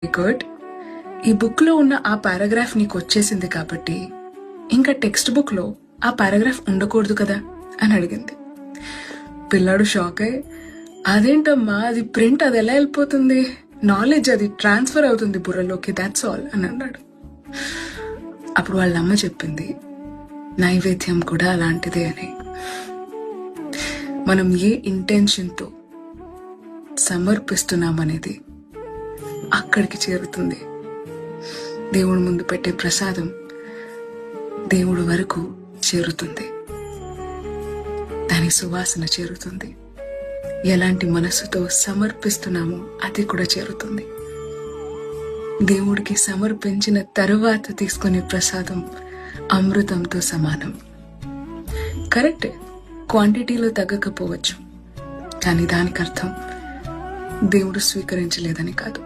Good. ఈ book లో ఉన్న ఆ పారాగ్రాఫ్ నీకు వచ్చేసింది కాబట్టి ఇంకా టెక్స్ట్ బుక్ లో ఆ పారాగ్రాఫ్ ఉండకూడదు కదా అని అడిగింది. పిల్లాడు షాక్ అయ్యి, అదేంటమ్మా, అది ప్రింట్, అది ఎలా వెళ్ళిపోతుంది, నాలెడ్జ్ అది ట్రాన్స్ఫర్ అవుతుంది బుర్రలోకి, దాట్స్ ఆల్ అని అన్నాడు. అప్పుడు వాళ్ళ అమ్మ చెప్పింది, నైవేద్యం కూడా అలాంటిదే అని. మనం ఏ ఇంటెన్షన్తో సమర్పిస్తున్నామనేది అక్కడికి చేరుతుంది. దేవుడి ముందు పెట్టే ప్రసాదం దేవుడి వరకు చేరుతుంది, దాని సువాసన చేరుతుంది. ఎలాంటి మనసుతో సమర్పిస్తున్నామో అది కూడా చేరుతుంది. దేవుడికి సమర్పించిన తరువాత తీసుకునే ప్రసాదం అమృతంతో సమానం. కరెక్ట్, క్వాంటిటీలో తగ్గకపోవచ్చు, కానీ దానికి అర్థం దేవుడు స్వీకరించలేదని కాదు.